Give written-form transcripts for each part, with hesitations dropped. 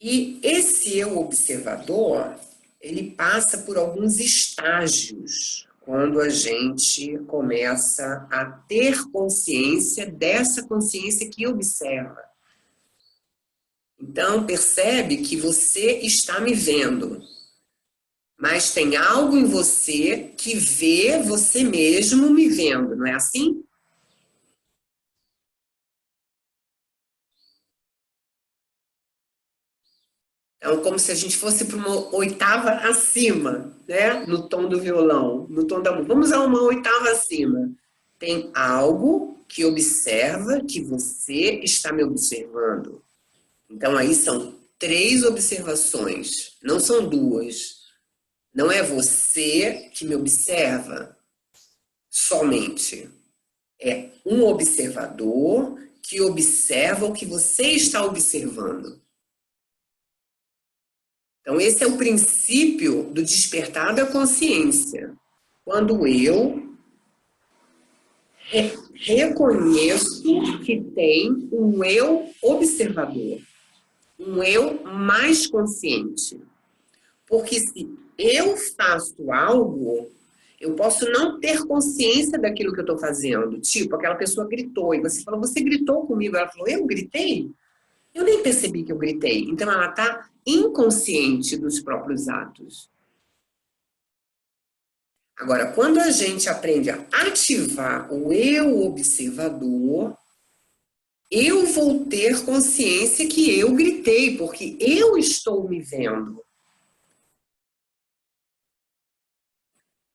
E esse eu observador, ele passa por alguns estágios quando a gente começa a ter consciência dessa consciência que observa. Então, percebe que você está me vendo, mas tem algo em você que vê você mesmo me vendo, não é assim? Então, como se a gente fosse para uma oitava acima, né? No tom do violão, no tom da música. Vamos a uma oitava acima. Tem algo que observa que você está me observando. Então, aí são três observações, não são duas. Não é você que me observa somente. É um observador que observa o que você está observando. Então, esse é o princípio do despertar da consciência. Quando eu reconheço que tem um eu observador, um eu mais consciente. Porque se eu faço algo, eu posso não ter consciência daquilo que eu estou fazendo. Tipo, aquela pessoa gritou e você falou, você gritou comigo? Ela falou, eu gritei? Eu nem percebi que eu gritei. Então, ela está inconsciente dos próprios atos. Agora, quando a gente aprende a ativar o eu observador, eu vou ter consciência que eu gritei, porque eu estou me vendo.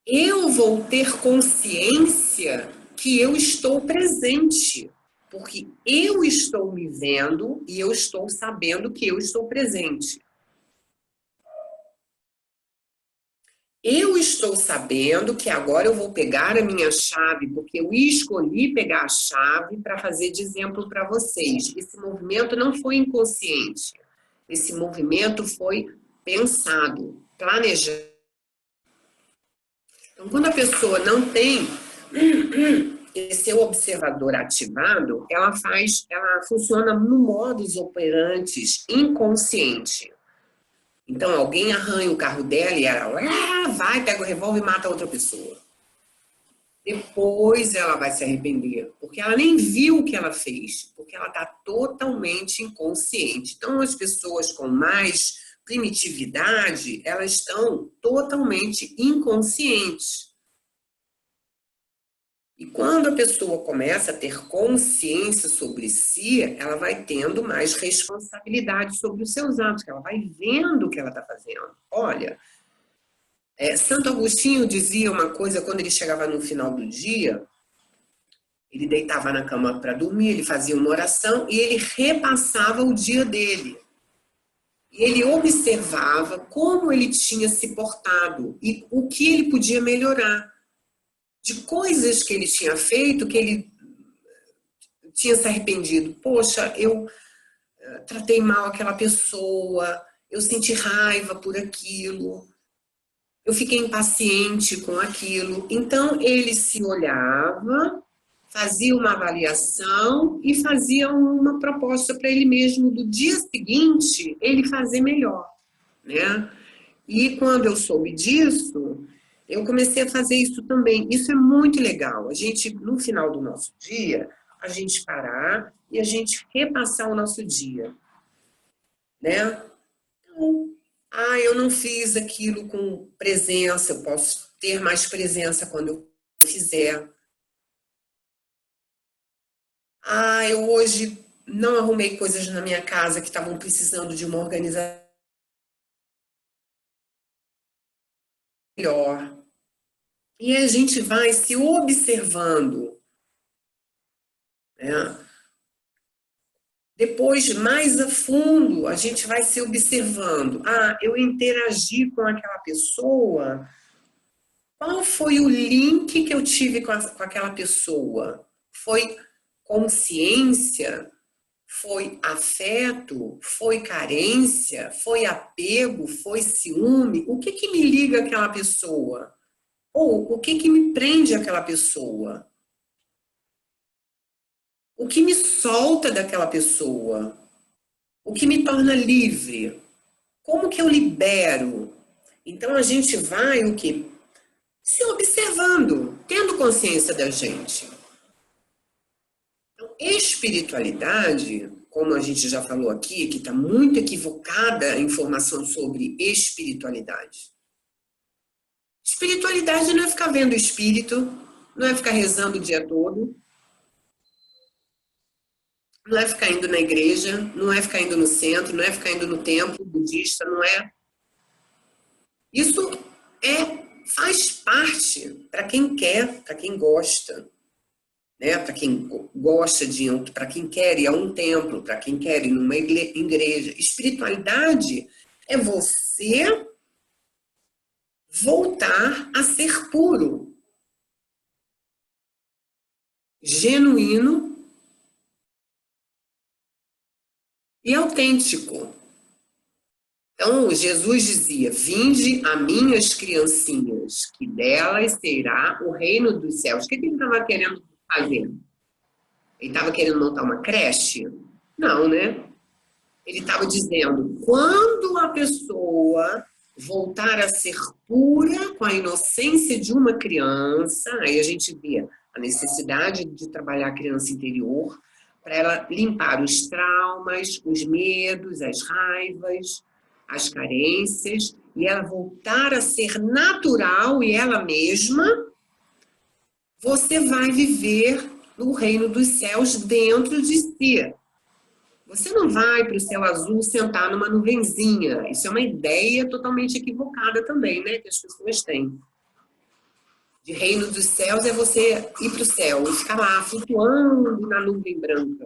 Eu vou ter consciência que eu estou presente, porque eu estou me vendo e eu estou sabendo que eu estou presente. Eu estou sabendo que agora eu vou pegar a minha chave, porque eu escolhi pegar a chave para fazer de exemplo para vocês. Esse movimento não foi inconsciente. Esse movimento foi pensado, planejado. Então, quando a pessoa não tem esse observador ativado, ela funciona no modus operandi inconsciente. Então, alguém arranha o carro dela e ela vai, pega o revólver e mata outra pessoa. Depois ela vai se arrepender, porque ela nem viu o que ela fez, porque ela está totalmente inconsciente. Então, as pessoas com mais primitividade, elas estão totalmente inconscientes. E quando a pessoa começa a ter consciência sobre si, ela vai tendo mais responsabilidade sobre os seus atos, ela vai vendo o que ela está fazendo. Olha, Santo Agostinho dizia uma coisa quando ele chegava no final do dia, ele deitava na cama para dormir, ele fazia uma oração e ele repassava o dia dele. E ele observava como ele tinha se portado e o que ele podia melhorar. De coisas que ele tinha feito, que ele tinha se arrependido. Poxa, eu tratei mal aquela pessoa, eu senti raiva por aquilo, eu fiquei impaciente com aquilo. Então, ele se olhava, fazia uma avaliação e fazia uma proposta para ele mesmo do dia seguinte ele fazer melhor, né? E quando eu soube disso, eu comecei a fazer isso também. Isso é muito legal. A gente, no final do nosso dia, a gente parar e a gente repassar o nosso dia, né? Então, eu não fiz aquilo com presença, eu posso ter mais presença quando eu fizer. Eu hoje não arrumei coisas na minha casa que estavam precisando de uma organização melhor. E a gente vai se observando, né? Depois, mais a fundo, a gente vai se observando. Eu interagi com aquela pessoa. Qual foi o link que eu tive com aquela pessoa? Foi consciência? Foi afeto? Foi carência? Foi apego? Foi ciúme? O que que me liga àquela pessoa? Ou o que que me prende àquela pessoa? O que me solta daquela pessoa? O que me torna livre? Como que eu libero? Então a gente vai o quê? Se observando, tendo consciência da gente. Então, espiritualidade, como a gente já falou aqui, que está muito equivocada a informação sobre espiritualidade. Espiritualidade não é ficar vendo o espírito, não é ficar rezando o dia todo, não é ficar indo na igreja, não é ficar indo no centro, não é ficar indo no templo budista, não é. Isso faz parte para quem quer, para quem gosta, né? Para quem gosta para quem quer ir a um templo, para quem quer ir numa igreja. Espiritualidade é você voltar a ser puro, genuíno e autêntico. Então, Jesus dizia: vinde a minhas criancinhas, que delas será o reino dos céus. O que ele estava querendo fazer? Ele estava querendo montar uma creche? Não, né? Ele estava dizendo, quando a pessoa voltar a ser pura, com a inocência de uma criança, aí a gente vê a necessidade de trabalhar a criança interior, para ela limpar os traumas, os medos, as raivas, as carências, e ela voltar a ser natural e ela mesma, você vai viver no reino dos céus dentro de si. Você não vai para o céu azul sentar numa nuvenzinha. Isso é uma ideia totalmente equivocada também, né? Que as pessoas têm. De reino dos céus é você ir para o céu e ficar lá flutuando na nuvem branca.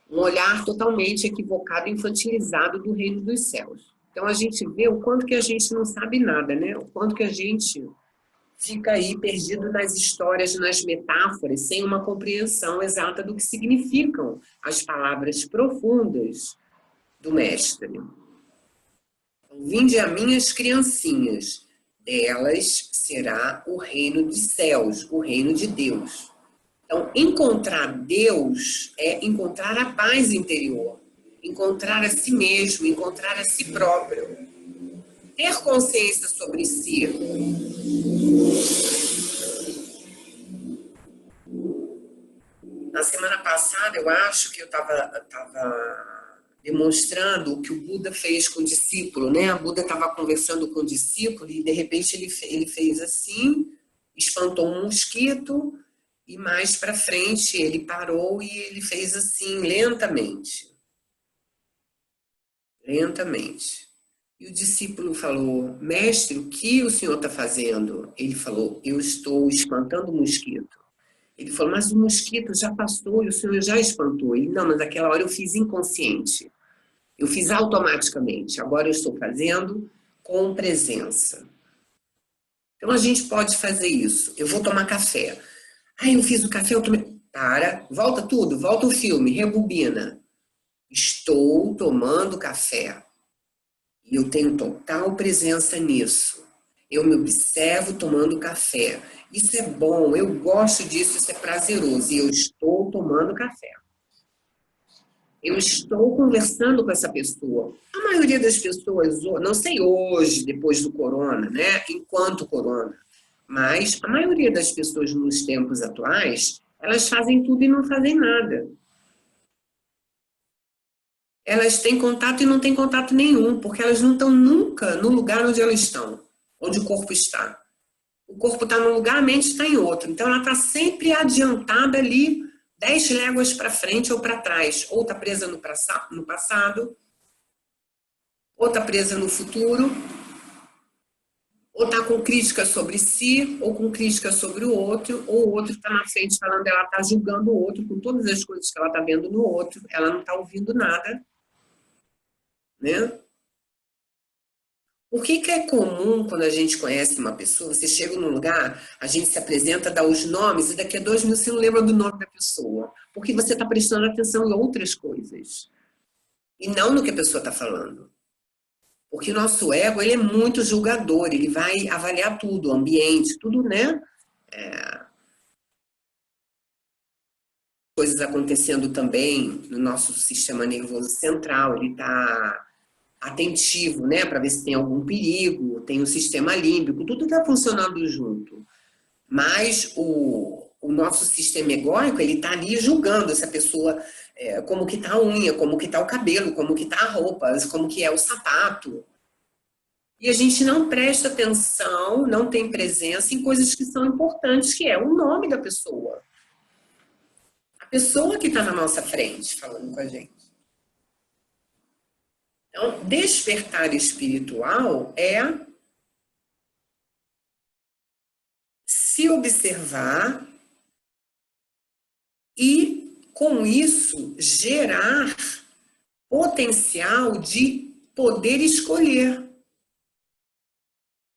Um olhar totalmente equivocado, infantilizado do reino dos céus. Então a gente vê o quanto que a gente não sabe nada, né? O quanto que a gente fica aí perdido nas histórias, nas metáforas, sem uma compreensão exata do que significam as palavras profundas do mestre. Então, vinde a minhas criancinhas, delas será o reino dos céus, o reino de Deus. Então, encontrar Deus é encontrar a paz interior, encontrar a si mesmo, encontrar a si próprio, ter consciência sobre si. Na semana passada, eu acho que eu estava demonstrando o que o Buda fez com o discípulo, né? O Buda estava conversando com o discípulo e, de repente, ele fez assim, espantou um mosquito e, mais para frente, ele parou e ele fez assim, lentamente. Lentamente. E o discípulo falou, mestre, o que o senhor está fazendo? Ele falou, eu estou espantando o mosquito. Ele falou, mas o mosquito já passou e o senhor já espantou. Ele, não, mas naquela hora eu fiz inconsciente. Eu fiz automaticamente. Agora eu estou fazendo com presença. Então a gente pode fazer isso. Eu vou tomar café. Ah, eu fiz o café, eu tomei... Para, volta tudo, volta o filme, rebobina. Estou tomando café. E eu tenho total presença nisso. Eu me observo tomando café. Isso é bom, eu gosto disso, isso é prazeroso. E eu estou tomando café. Eu estou conversando com essa pessoa. A maioria das pessoas, não sei hoje, depois do corona, né? Enquanto corona, mas a maioria das pessoas nos tempos atuais, elas fazem tudo e não fazem nada. Elas têm contato e não têm contato nenhum, porque elas não estão nunca no lugar onde elas estão, onde o corpo está. O corpo está num lugar, a mente está em outro. Então, ela está sempre adiantada ali, 10 léguas para frente ou para trás. Ou está presa no passado, ou está presa no futuro, ou está com crítica sobre si, ou com crítica sobre o outro, ou o outro está na frente falando, ela está julgando o outro com todas as coisas que ela está vendo no outro, ela não está ouvindo nada, né? O que é comum quando a gente conhece uma pessoa? Você chega num lugar, a gente se apresenta, dá os nomes, e daqui a 2 minutos você não lembra do nome da pessoa. Porque você está prestando atenção em outras coisas. E não no que a pessoa está falando. Porque o nosso ego, ele é muito julgador, ele vai avaliar tudo, o ambiente, tudo, né? coisas acontecendo também no nosso sistema nervoso central, ele está atentivo, né, para ver se tem algum perigo, tem o sistema límbico, tudo está funcionando junto. Mas o nosso sistema egóico, ele está ali julgando se a pessoa, como que está a unha, como que está o cabelo, como que está a roupa, como que é o sapato. E a gente não presta atenção, não tem presença em coisas que são importantes, que é o nome da pessoa. A pessoa que está na nossa frente falando com a gente. Então, despertar espiritual é se observar e, com isso, gerar potencial de poder escolher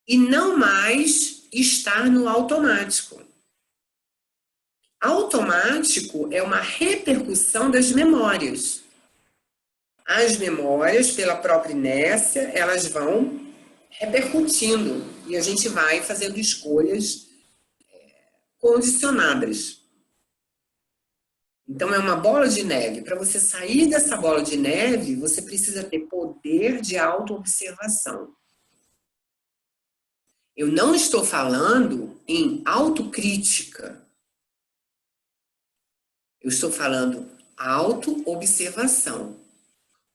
e não mais estar no automático. Automático é uma repercussão das memórias. As memórias, pela própria inércia, elas vão repercutindo e a gente vai fazendo escolhas condicionadas. Então, é uma bola de neve. Para você sair dessa bola de neve, você precisa ter poder de autoobservação. Eu não estou falando em autocrítica. Eu estou falando autoobservação,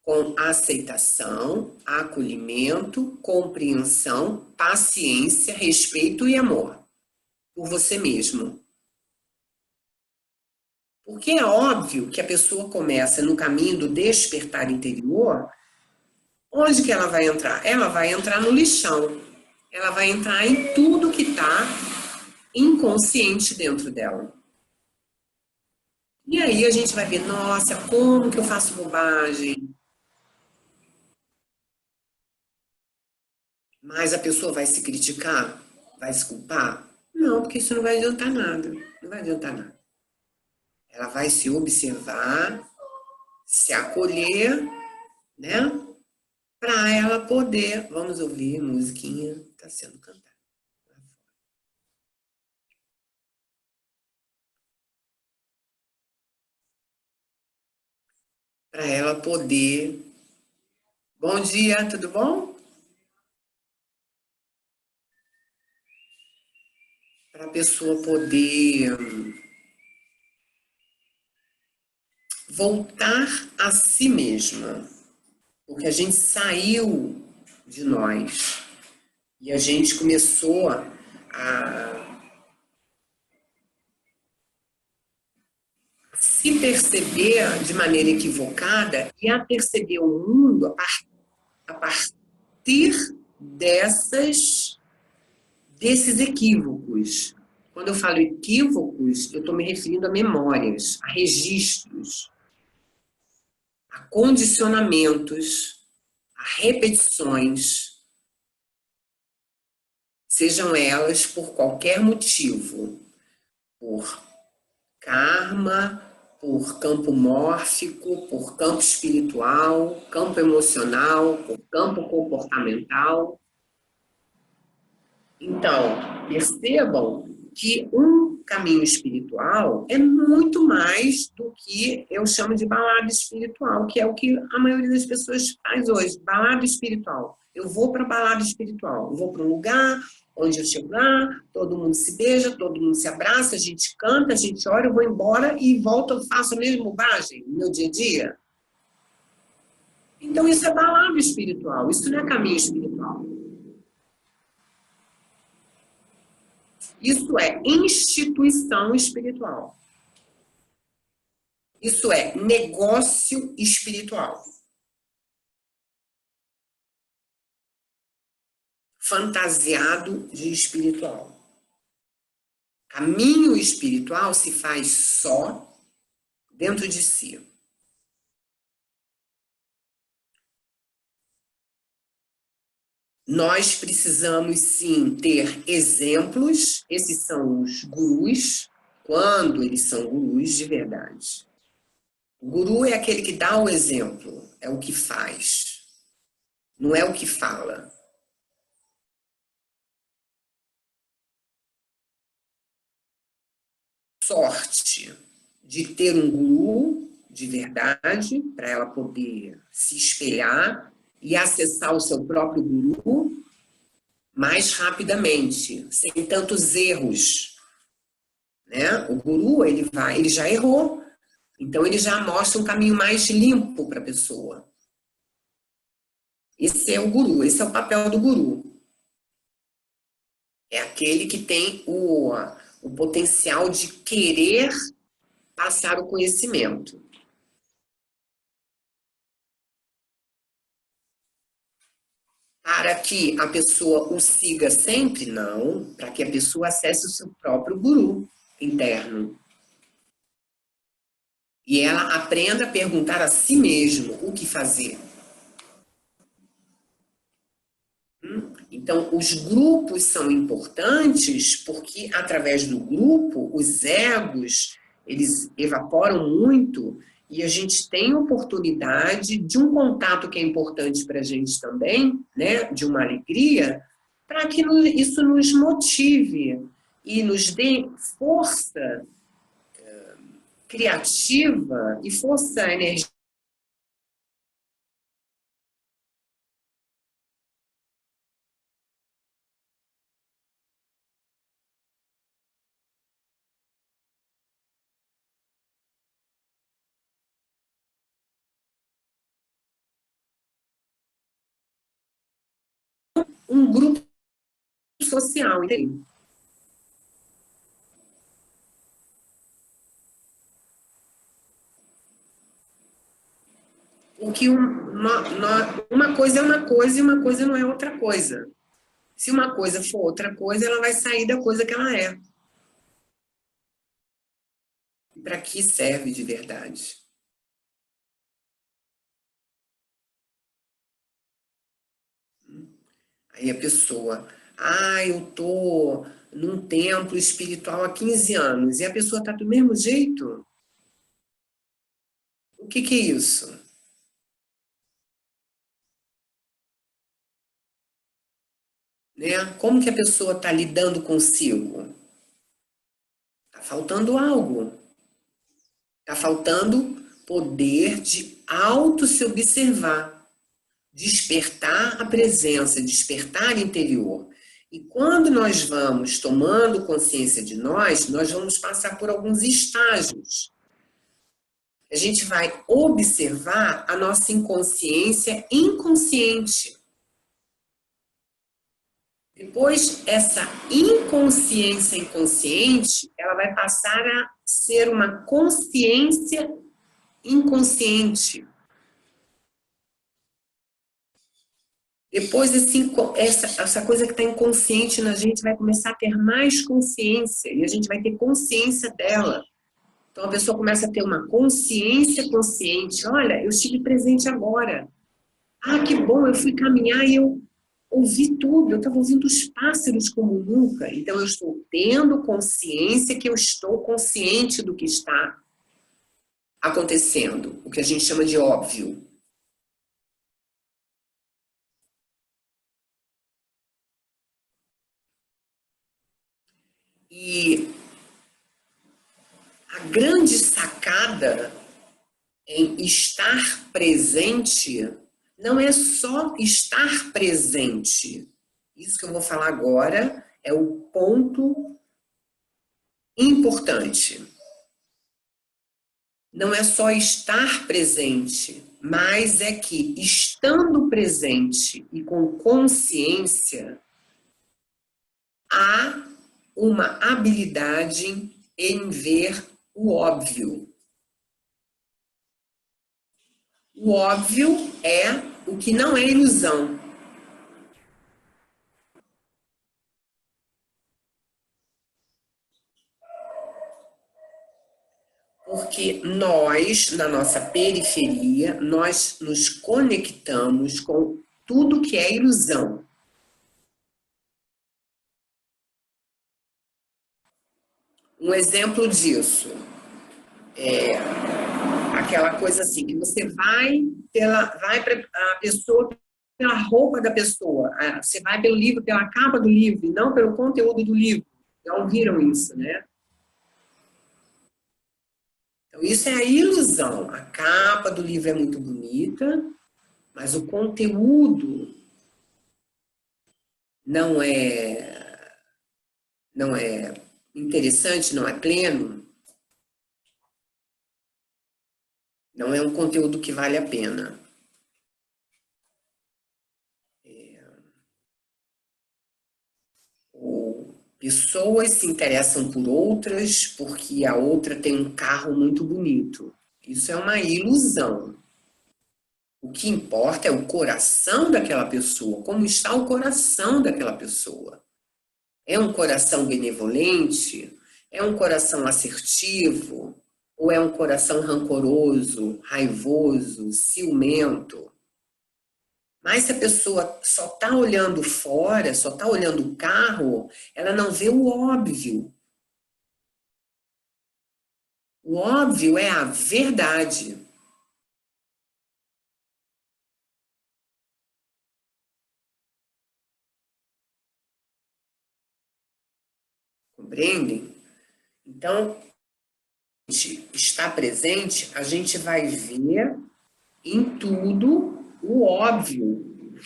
com aceitação, acolhimento, compreensão, paciência, respeito e amor por você mesmo. Porque é óbvio que a pessoa começa no caminho do despertar interior, onde que ela vai entrar? Ela vai entrar no lixão. Ela vai entrar em tudo que está inconsciente dentro dela. E aí a gente vai ver, nossa, como que eu faço bobagem? Mas a pessoa vai se criticar? Vai se culpar? Não, porque isso não vai adiantar nada. Não vai adiantar nada. Ela vai se observar, se acolher, né? Para ela poder. Vamos ouvir, musiquinha está sendo cantada. Para ela poder. Bom dia, tudo bom? Para a pessoa poder voltar a si mesma. Porque a gente saiu de nós e a gente começou a se perceber de maneira equivocada e a perceber o mundo a partir desses equívocos. Quando eu falo equívocos, eu estou me referindo a memórias, a registros, a condicionamentos, a repetições, sejam elas por qualquer motivo, por karma, por campo mórfico, por campo espiritual, campo emocional, por campo comportamental. Então, percebam que um caminho espiritual é muito mais do que eu chamo de balada espiritual, que é o que a maioria das pessoas faz hoje, balada espiritual. Eu vou para a balada espiritual, eu vou para um lugar onde eu chego lá, todo mundo se beija, todo mundo se abraça, a gente canta, a gente ora, eu vou embora e volto, eu faço a mesma bobagem no meu dia a dia. Então isso é balada espiritual, isso não é caminho espiritual. Isso é instituição espiritual. Isso é negócio espiritual. Fantasiado de espiritual. Caminho espiritual se faz só dentro de si. Nós precisamos, sim, ter exemplos. Esses são os gurus, quando eles são gurus de verdade. O guru é aquele que dá o exemplo, é o que faz, não é o que fala. Sorte. de ter um guru de verdade, para ela poder se espelhar e acessar o seu próprio guru mais rapidamente, sem tantos erros, né? O guru, ele já errou, então ele já mostra um caminho mais limpo para a pessoa. Esse é o guru, esse é o papel do guru. É aquele que tem o potencial de querer passar o conhecimento. Para que a pessoa o siga sempre? Não, para que a pessoa acesse o seu próprio guru interno. E ela aprenda a perguntar a si mesmo o que fazer. Então, os grupos são importantes porque, através do grupo, os egos, eles evaporam muito e a gente tem oportunidade de um contato que é importante para a gente também, né, de uma alegria, para que isso nos motive e nos dê força criativa e força energética. Um grupo social, entende? Porque uma coisa é uma coisa e uma coisa não é outra coisa. Se uma coisa for outra coisa, ela vai sair da coisa que ela é. Para que serve de verdade? Aí a pessoa, eu tô num templo espiritual há 15 anos, e a pessoa está do mesmo jeito? O que é isso? Né? Como que a pessoa está lidando consigo? Está faltando algo. Está faltando poder de auto se observar, despertar a presença, despertar interior. E quando nós vamos tomando consciência de nós vamos passar por alguns estágios. A gente vai observar a nossa inconsciência inconsciente. Depois, essa inconsciência inconsciente, ela vai passar a ser uma consciência inconsciente. Depois, assim, essa coisa que está inconsciente na gente vai começar a ter mais consciência, e a gente vai ter consciência dela. Então, a pessoa começa a ter uma consciência consciente. Olha, eu estive presente agora. Que bom, eu fui caminhar e eu ouvi tudo. Eu estava ouvindo os pássaros como nunca. Então, eu estou tendo consciência que eu estou consciente do que está acontecendo. O que a gente chama de óbvio. E a grande sacada em estar presente não é só estar presente. Isso que eu vou falar agora é o ponto importante. Não é só estar presente, mas é que, estando presente e com consciência, há uma habilidade em ver o óbvio. O óbvio é o que não é ilusão. Porque nós, na nossa periferia, nós nos conectamos com tudo que é ilusão. Um exemplo disso é aquela coisa assim, que você vai para a pessoa pela roupa da pessoa, você vai pelo livro, pela capa do livro, e não pelo conteúdo do livro. Já ouviram isso, né? Então, isso é a ilusão. A capa do livro é muito bonita, mas o conteúdo não é, não é interessante, não é pleno, não é um conteúdo que vale a pena. Ou pessoas se interessam por outras porque a outra tem um carro muito bonito. Isso é uma ilusão. O que importa é o coração daquela pessoa, como está o coração daquela pessoa. É um coração benevolente? É um coração assertivo? Ou é um coração rancoroso, raivoso, ciumento? Mas se a pessoa só está olhando fora, só está olhando o carro, ela não vê o óbvio. O óbvio é a verdade. Compreendem? Então, a gente está presente, a gente vai ver em tudo o óbvio.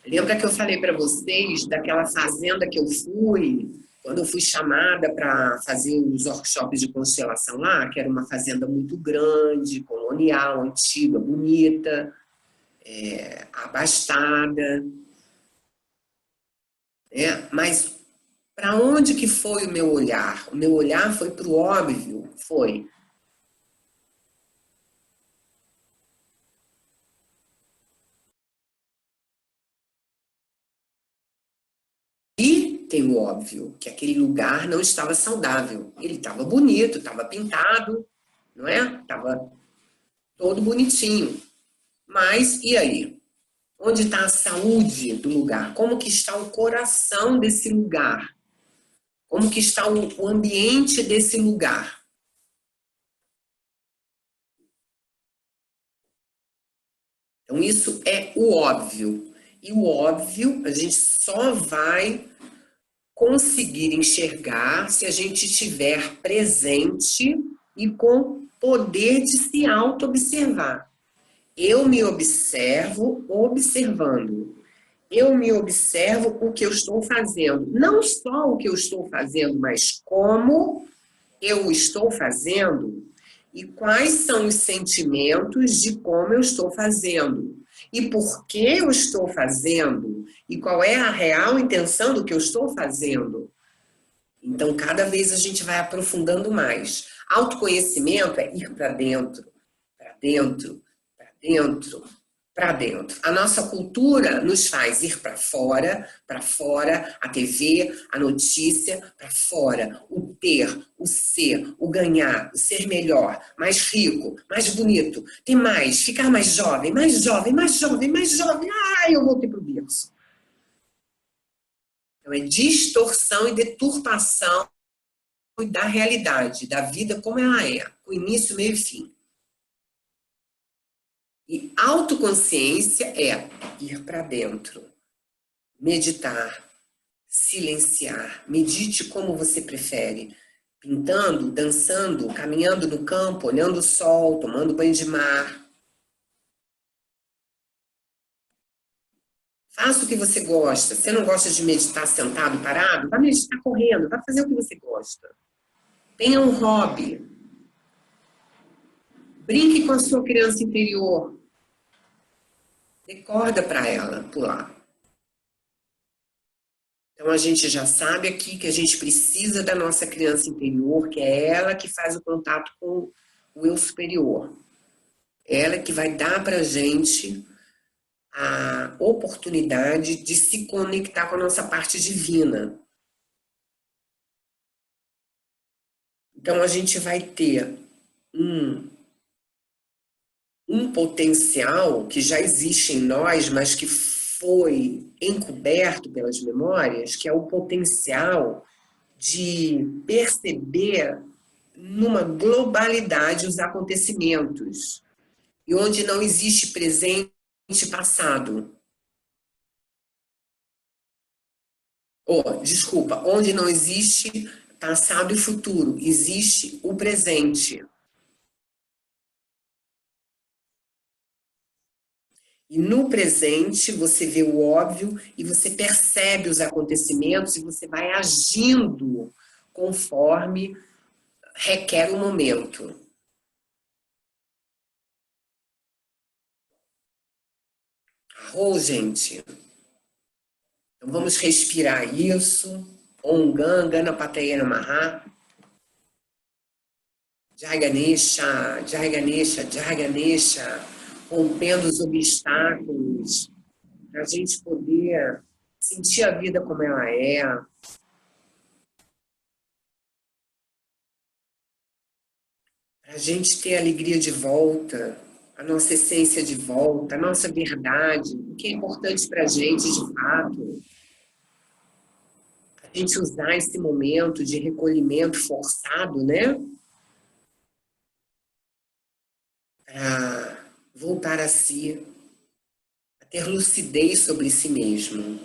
Lembra que eu falei para vocês daquela fazenda que eu fui, quando eu fui chamada para fazer os workshops de constelação lá, que era uma fazenda muito grande, colonial, antiga, bonita, abastada, né? Mas para onde que foi o meu olhar? O meu olhar foi para o óbvio, foi. E tem o óbvio, que aquele lugar não estava saudável. Ele estava bonito, estava pintado, não é? Estava todo bonitinho. Mas, e aí? Onde está a saúde do lugar? Como que está o coração desse lugar? Como que está o ambiente desse lugar? Então, isso é o óbvio. E o óbvio a gente só vai conseguir enxergar se a gente estiver presente e com poder de se auto-observar. Eu me observo observando. Eu me observo o que eu estou fazendo. Não só o que eu estou fazendo, mas como eu estou fazendo e quais são os sentimentos de como eu estou fazendo. E por que eu estou fazendo? E qual é a real intenção do que eu estou fazendo? Então, cada vez a gente vai aprofundando mais. Autoconhecimento é ir para dentro, para dentro, para dentro, para dentro. A nossa cultura nos faz ir para fora, a TV, a notícia, para fora. O ter, o ser, o ganhar, o ser melhor, mais rico, mais bonito, ter mais, ficar mais jovem, mais jovem, mais jovem, mais jovem. Ai, eu voltei para o berço. Então, é distorção e deturpação da realidade, da vida como ela é, com início, meio e fim. E autoconsciência é ir para dentro, meditar, silenciar. Medite como você prefere. Pintando, dançando, caminhando no campo, olhando o sol, tomando banho de mar. Faça o que você gosta. Você não gosta de meditar sentado, parado? Vá meditar correndo, vá fazer o que você gosta. Tenha um hobby. Brinque com a sua criança interior. Dê corda para ela pular. Então a gente já sabe aqui que a gente precisa da nossa criança interior, que é ela que faz o contato com o eu superior. Ela que vai dar para a gente a oportunidade de se conectar com a nossa parte divina. Então a gente vai ter um potencial que já existe em nós, mas que foi encoberto pelas memórias, que é o potencial de perceber numa globalidade os acontecimentos e onde não existe presente e passado. Desculpa, onde não existe passado e futuro, existe o presente. E no presente você vê o óbvio e você percebe os acontecimentos e você vai agindo conforme requer o momento. Arroz, gente. Então vamos respirar isso. Om Ganga Napataya Namaha. Jai Ganesha, Jai Ganesha, Jai Ganesha. Rompendo os obstáculos. Para a gente poder sentir a vida como ela é. Para a gente ter a alegria de volta, a nossa essência de volta, a nossa verdade, o que é importante para a gente de fato. A gente usar esse momento de recolhimento forçado, né? Para voltar a si, a ter lucidez sobre si mesmo.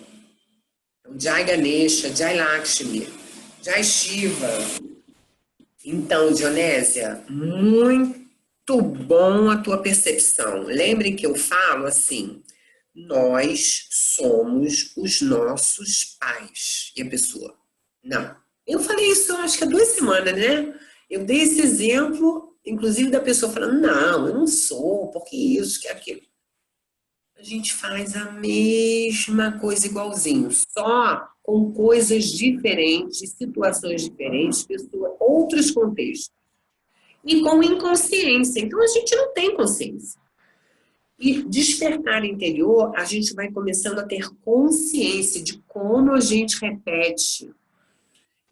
Então, Jai Ganesha, Jai Lakshmi, Jai Shiva. Então, Dionésia, muito bom a tua percepção. Lembrem que eu falo assim, nós somos os nossos pais. E a pessoa, não. Eu falei isso, acho que há 2 semanas, né? Eu dei esse exemplo, inclusive da pessoa falando, não, eu não sou, porque isso, que aquilo. A gente faz a mesma coisa igualzinho, só com coisas diferentes, situações diferentes, pessoas, outros contextos. E com inconsciência. Então a gente não tem consciência. E despertar interior, a gente vai começando a ter consciência de como a gente repete.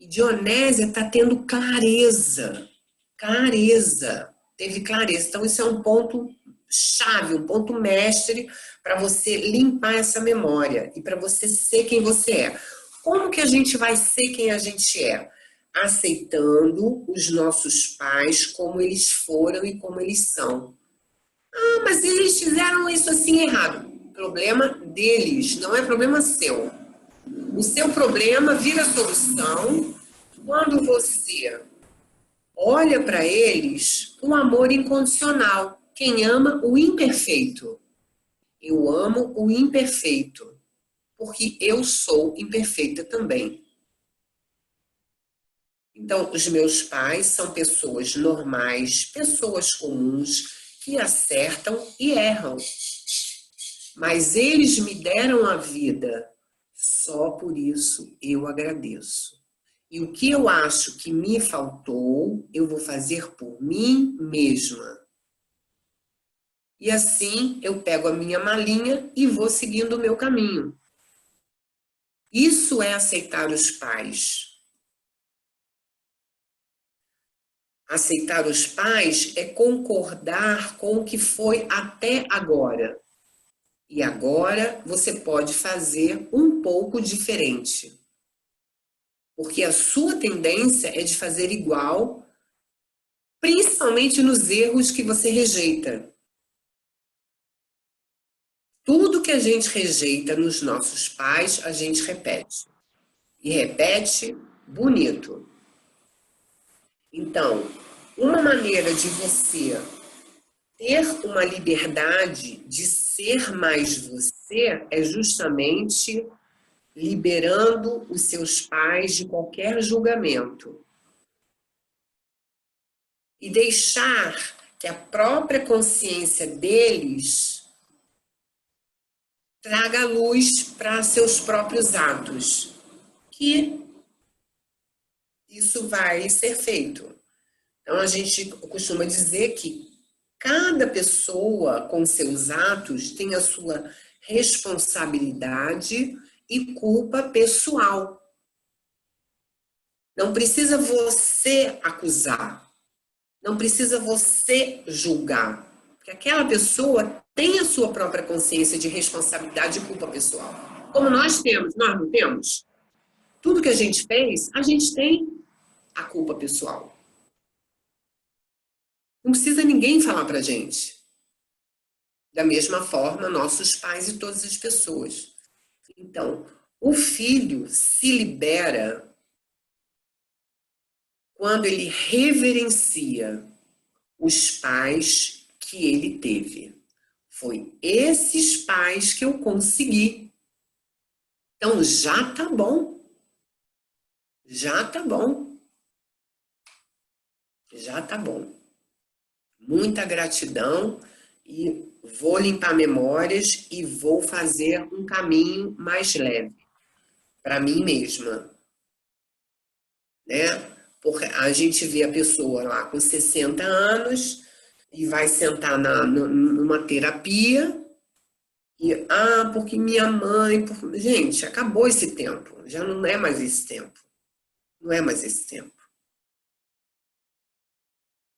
E Dionésia está tendo clareza. Clareza. Teve clareza. Então, isso é um ponto chave, um ponto mestre para você limpar essa memória e para você ser quem você é. Como que a gente vai ser quem a gente é? Aceitando os nossos pais como eles foram e como eles são. Ah, mas eles fizeram isso assim errado. Problema deles, não é problema seu. O seu problema vira solução quando você olha para eles com amor incondicional. Quem ama o imperfeito. Eu amo o imperfeito, porque eu sou imperfeita também. Então, os meus pais são pessoas normais, pessoas comuns, que acertam e erram. Mas eles me deram a vida, só por isso eu agradeço. E o que eu acho que me faltou, eu vou fazer por mim mesma. E assim eu pego a minha malinha e vou seguindo o meu caminho. Isso é aceitar os pais. Aceitar os pais é concordar com o que foi até agora. E agora você pode fazer um pouco diferente. Porque a sua tendência é de fazer igual, principalmente nos erros que você rejeita. Tudo que a gente rejeita nos nossos pais, a gente repete. E repete bonito. Então, uma maneira de você ter uma liberdade de ser mais você é justamente liberando os seus pais de qualquer julgamento. E deixar que a própria consciência deles traga luz para seus próprios atos. Que isso vai ser feito. Então, a gente costuma dizer que cada pessoa, com seus atos, tem a sua responsabilidade e culpa pessoal. Não precisa você acusar, não precisa você julgar, porque aquela pessoa tem a sua própria consciência de responsabilidade e culpa pessoal. Como nós temos, nós não temos? Tudo que a gente fez, a gente tem a culpa pessoal. Não precisa ninguém falar pra gente. Da mesma forma, nossos pais e todas as pessoas. Então, o filho se libera quando ele reverencia os pais que ele teve. Foi esses pais que eu consegui. Então já tá bom. Já tá bom. Já tá bom. Muita gratidão e vou limpar memórias e vou fazer um caminho mais leve para mim mesma, né? Porque a gente vê a pessoa lá com 60 anos e vai sentar numa terapia e, porque minha mãe... Gente, acabou esse tempo, já não é mais esse tempo. Não é mais esse tempo.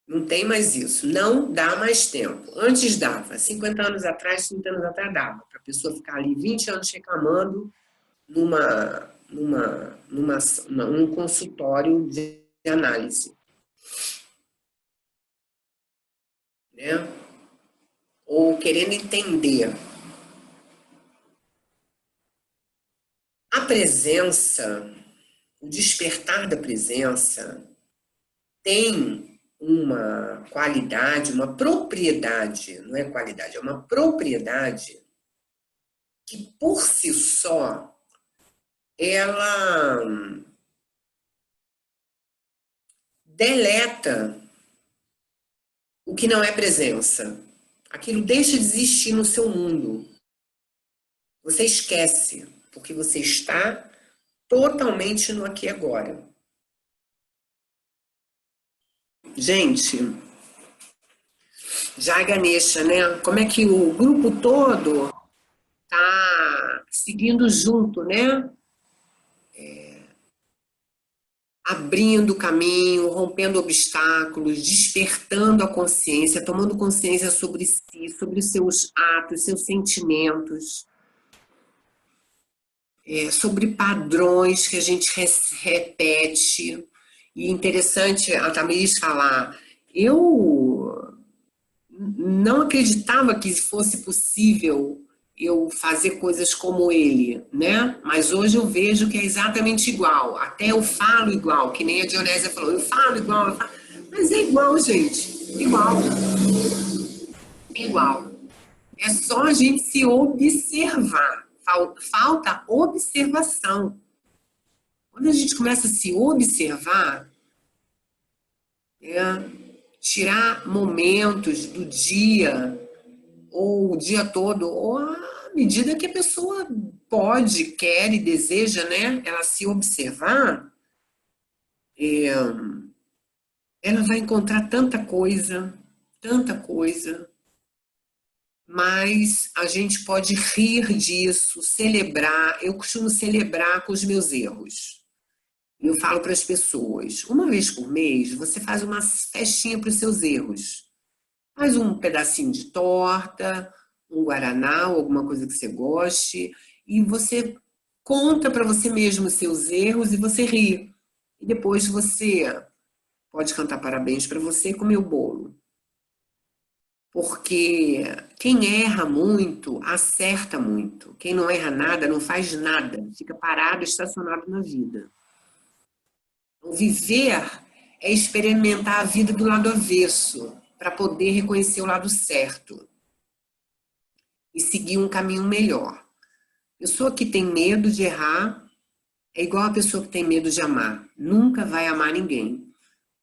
Não tem mais isso. Não dá mais tempo. Antes dava. 50 anos atrás, 30 anos atrás dava. Para a pessoa ficar ali 20 anos reclamando num consultório de análise. Né? Ou querendo entender. A presença, o despertar da presença, tem uma qualidade, uma propriedade, não é qualidade, é uma propriedade que por si só ela deleta o que não é presença. Aquilo deixa de existir no seu mundo. Você esquece, porque você está totalmente no aqui e agora. Gente, já Ganesha, né? Como é que o grupo todo tá seguindo junto, né? Abrindo o caminho, rompendo obstáculos, despertando a consciência, tomando consciência sobre si, sobre os seus atos, seus sentimentos, sobre padrões que a gente repete. E interessante a Tamiris falar, eu não acreditava que fosse possível eu fazer coisas como ele, né? Mas hoje eu vejo que é exatamente igual. Até eu falo igual, que nem a Dionésia falou, eu falo igual, mas é igual, gente. Igual. Igual. É só a gente se observar. Falta observação. Quando a gente começa a se observar, tirar momentos do dia, ou o dia todo, ou à medida que a pessoa pode, quer e deseja, né? Ela se observar, ela vai encontrar tanta coisa, mas a gente pode rir disso, celebrar. Eu costumo celebrar com os meus erros. Eu falo para as pessoas, uma vez por mês, você faz uma festinha para os seus erros. Faz um pedacinho de torta, um guaraná, alguma coisa que você goste, e você conta para você mesmo os seus erros e você ri. E depois você pode cantar parabéns para você e comer o bolo. Porque quem erra muito, acerta muito. Quem não erra nada, não faz nada. Fica parado, estacionado na vida. O viver é experimentar a vida do lado avesso, para poder reconhecer o lado certo e seguir um caminho melhor. Pessoa que tem medo de errar é igual a pessoa que tem medo de amar. Nunca vai amar ninguém.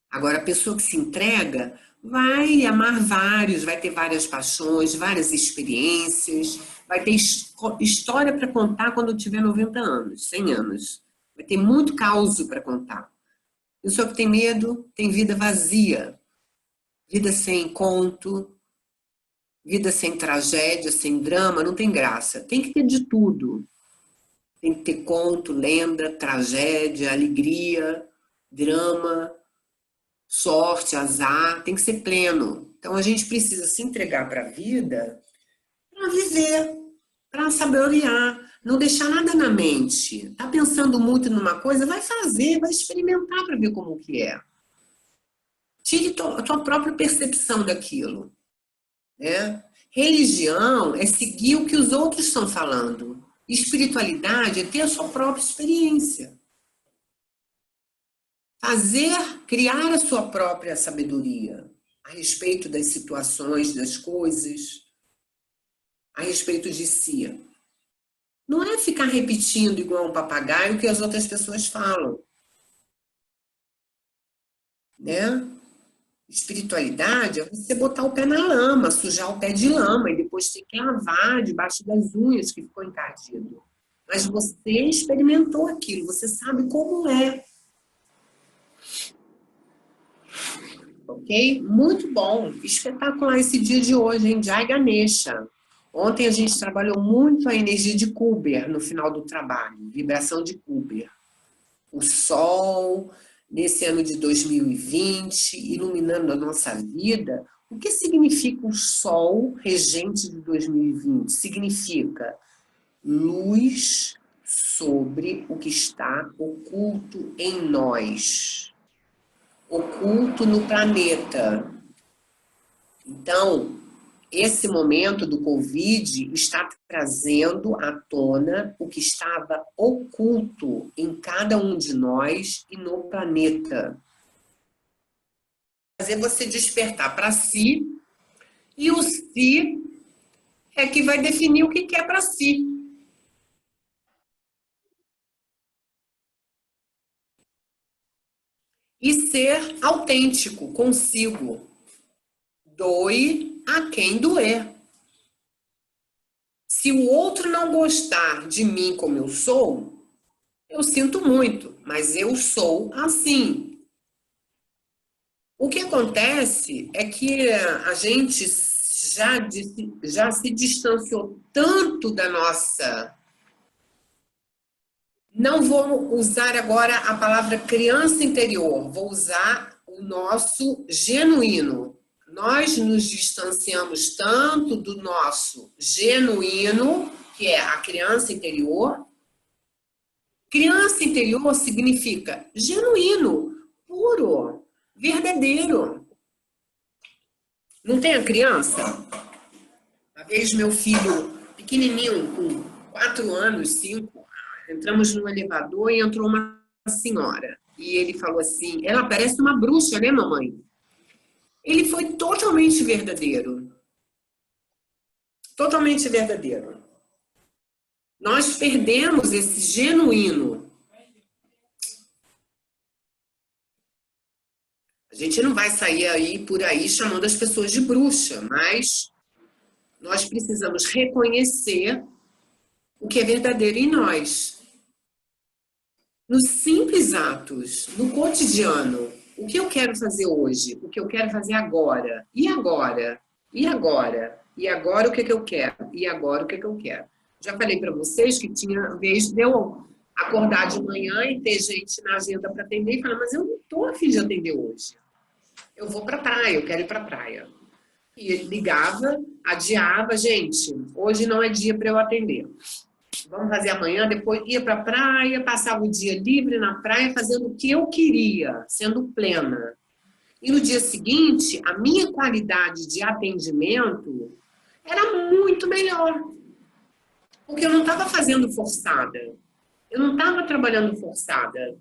Agora, a pessoa que se entrega vai amar vários, vai ter várias paixões, várias experiências, vai ter história para contar quando tiver 90 anos, 100 anos. Vai ter muito caos para contar. Pessoa que tem medo tem vida vazia. Vida sem conto, vida sem tragédia, sem drama, não tem graça. Tem que ter de tudo. Tem que ter conto, lenda, tragédia, alegria, drama, sorte, azar. Tem que ser pleno. Então a gente precisa se entregar para a vida para viver, para saborear, não deixar nada na mente. Tá pensando muito numa coisa, vai fazer, vai experimentar para ver como que é. Tire a tua própria percepção daquilo. Né? Religião é seguir o que os outros estão falando. Espiritualidade é ter a sua própria experiência. criar a sua própria sabedoria a respeito das situações, das coisas, a respeito de si. Não é ficar repetindo igual um papagaio o que as outras pessoas falam, né? Espiritualidade é você botar o pé na lama, sujar o pé de lama e depois ter que lavar debaixo das unhas que ficou encardido. Mas você experimentou aquilo, você sabe como é. Ok? Muito bom, espetacular esse dia de hoje, hein? Jai Ganesha. Ontem a gente trabalhou muito a energia de Kuber no final do trabalho, vibração de Kuber. O Sol, nesse ano de 2020, iluminando a nossa vida. O que significa o Sol regente de 2020? Significa luz sobre o que está oculto em nós, oculto no planeta. Então, esse momento do Covid está trazendo à tona o que estava oculto em cada um de nós e no planeta. Fazer você despertar para si, e o si é que vai definir o que é para si. E ser autêntico consigo. Doe a quem doer. Se o outro não gostar de mim como eu sou, eu sinto muito, mas eu sou assim. O que acontece é que a gente já se distanciou tanto da nossa... Não vou usar agora a palavra criança interior, vou usar o nosso genuíno. Nós nos distanciamos tanto do nosso genuíno, que é a criança interior. Criança interior significa genuíno, puro, verdadeiro. Não tem a criança? Uma vez meu filho, pequenininho, com 4 anos, 5, entramos no elevador e entrou uma senhora. E ele falou assim, ela parece uma bruxa, né, mamãe? Ele foi totalmente verdadeiro. Totalmente verdadeiro. Nós perdemos esse genuíno. A gente não vai sair aí por aí chamando as pessoas de bruxa, mas nós precisamos reconhecer o que é verdadeiro em nós. Nos simples atos, no cotidiano. O que eu quero fazer hoje? O que eu quero fazer agora? E agora? E agora? E agora o que eu quero? E agora o que eu quero? Já falei para vocês que tinha vez de eu acordar de manhã e ter gente na agenda para atender e falar, mas eu não estou a fim de atender hoje. Eu vou para a praia, eu quero ir para a praia. E ele ligava, adiava, gente, hoje não é dia para eu atender. Vamos fazer amanhã, depois ia para a praia, passava o dia livre na praia, fazendo o que eu queria, sendo plena. E no dia seguinte, a minha qualidade de atendimento era muito melhor. Porque eu não estava fazendo forçada. Eu não estava trabalhando forçada.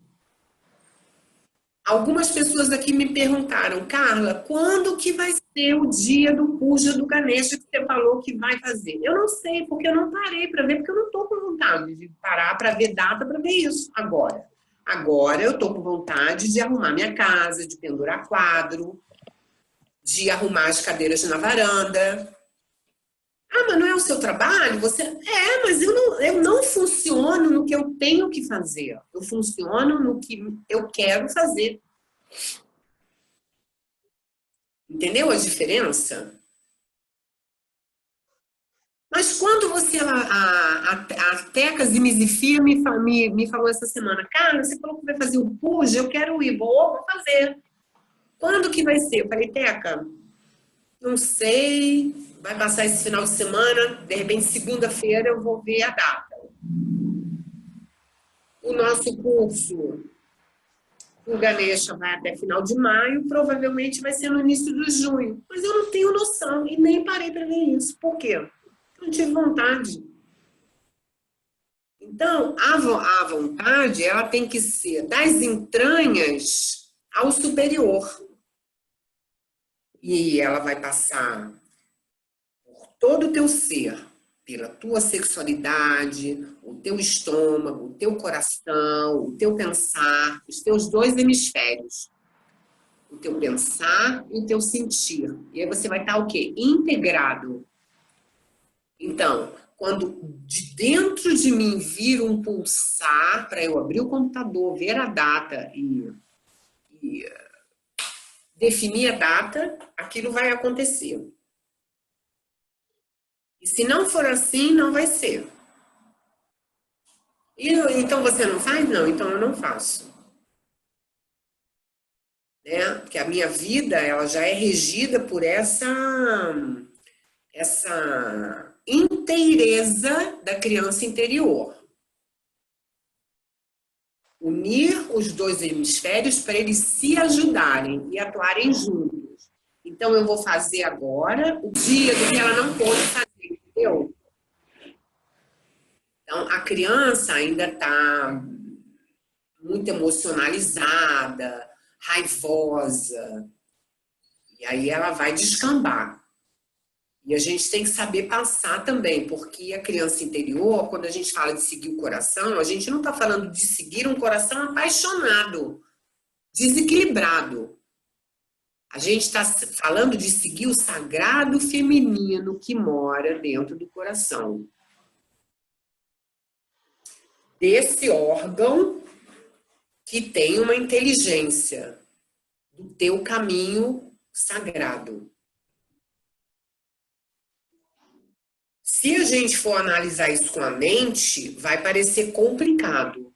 Algumas pessoas aqui me perguntaram, Carla, quando que vai ser o dia do Puja do Ganesha que você falou que vai fazer? Eu não sei, porque eu não parei para ver, porque eu não estou com vontade de parar para ver data, para ver isso agora. Agora eu estou com vontade de arrumar minha casa, de pendurar quadro, de arrumar as cadeiras na varanda. Ah, mas não é o seu trabalho? mas eu não funciono no que eu tenho que fazer. Eu funciono no que eu quero fazer. Entendeu a diferença? Mas quando você... A Teca Zimizifia me falou essa semana, cara, você falou que vai fazer o Puja, eu quero ir, vou fazer. Quando que vai ser? Eu falei, Teca, não sei, vai passar esse final de semana, de repente segunda-feira eu vou ver a data. O nosso curso, o Ganesha, vai até final de maio, provavelmente vai ser no início de junho. Mas eu não tenho noção e nem parei para ver isso. Por quê? Não tive vontade. Então, a vontade, ela tem que ser das entranhas ao superior. E ela vai passar por todo o teu ser, pela tua sexualidade, o teu estômago, o teu coração, o teu pensar, os teus dois hemisférios. O teu pensar e o teu sentir. E aí você vai estar o quê? Integrado. Então, quando de dentro de mim vir um pulsar para eu abrir o computador, ver a data e definir a data, aquilo vai acontecer. E se não for assim, não vai ser. E, então você não faz? Não, então eu não faço. Né? Porque a minha vida ela já é regida por essa inteireza da criança interior. Unir os dois hemisférios para eles se ajudarem e atuarem juntos. Então, eu vou fazer agora o dia do que ela não pôde fazer, entendeu? Então, a criança ainda está muito emocionalizada, raivosa, e aí ela vai descambar. E a gente tem que saber passar também, porque a criança interior, quando a gente fala de seguir o coração, a gente não está falando de seguir um coração apaixonado, desequilibrado. A gente está falando de seguir o sagrado feminino que mora dentro do coração. Desse órgão que tem uma inteligência do teu caminho sagrado. Se a gente for analisar isso com a mente, vai parecer complicado.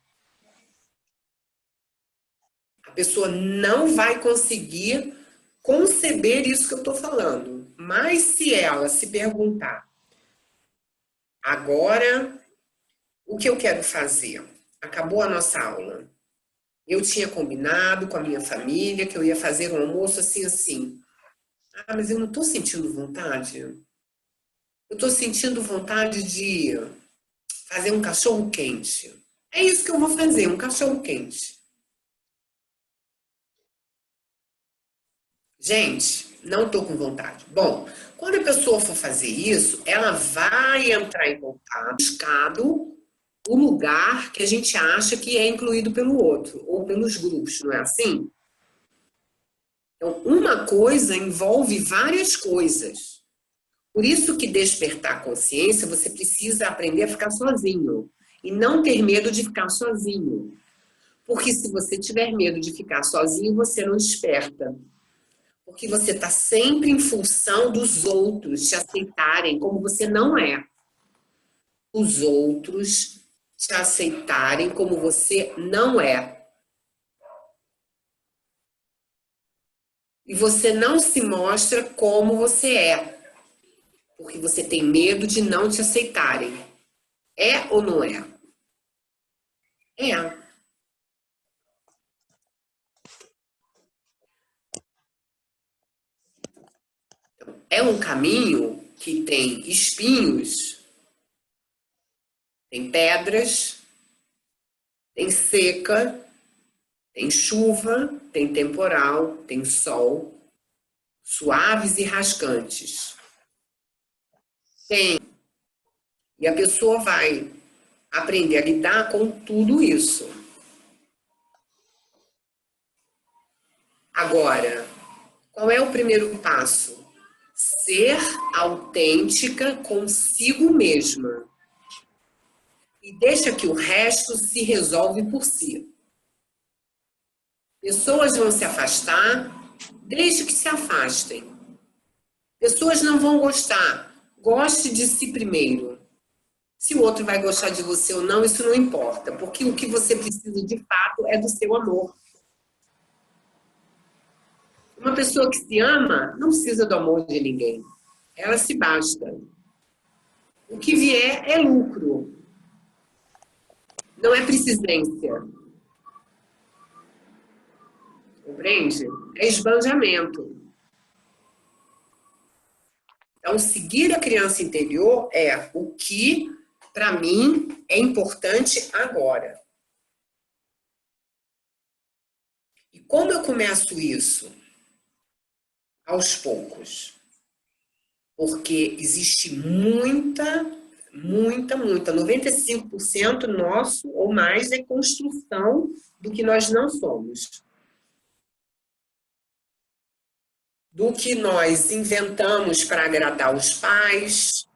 A pessoa não vai conseguir conceber isso que eu estou falando. Mas se ela se perguntar, agora, o que eu quero fazer? Acabou a nossa aula. Eu tinha combinado com a minha família que eu ia fazer um almoço assim, assim. Ah, mas eu não estou sentindo vontade. Eu estou sentindo vontade de fazer um cachorro quente. É isso que eu vou fazer, um cachorro quente. Gente, não estou com vontade. Bom, quando a pessoa for fazer isso, ela vai entrar em contato, buscado o lugar que a gente acha que é incluído pelo outro, ou pelos grupos, não é assim? Então, uma coisa envolve várias coisas. Por isso que despertar a consciência, você precisa aprender a ficar sozinho. E não ter medo de ficar sozinho. Porque se você tiver medo de ficar sozinho, você não desperta. Porque você está sempre em função dos outros te aceitarem como você não é. Os outros te aceitarem como você não é. E você não se mostra como você é. Porque você tem medo de não te aceitarem. É ou não é? É. É um caminho que tem espinhos, tem pedras, tem seca, tem chuva, tem temporal, tem sol, suaves e rascantes. Tem. E a pessoa vai aprender a lidar com tudo isso. Agora, qual é o primeiro passo? Ser autêntica consigo mesma. E deixa que o resto se resolve por si. Pessoas vão se afastar, deixe que se afastem. Pessoas não vão gostar, goste de si primeiro. Se o outro vai gostar de você ou não, isso não importa, porque o que você precisa de fato é do seu amor. Uma pessoa que se ama não precisa do amor de ninguém. Ela se basta. O que vier é lucro. Não é precisência. Compreende? É esbanjamento. Então, seguir a criança interior é o que para mim, é importante agora. E como eu começo isso? Aos poucos. Porque existe muita, 95% nosso ou mais é construção do que nós não somos. Do que nós inventamos para agradar os pais,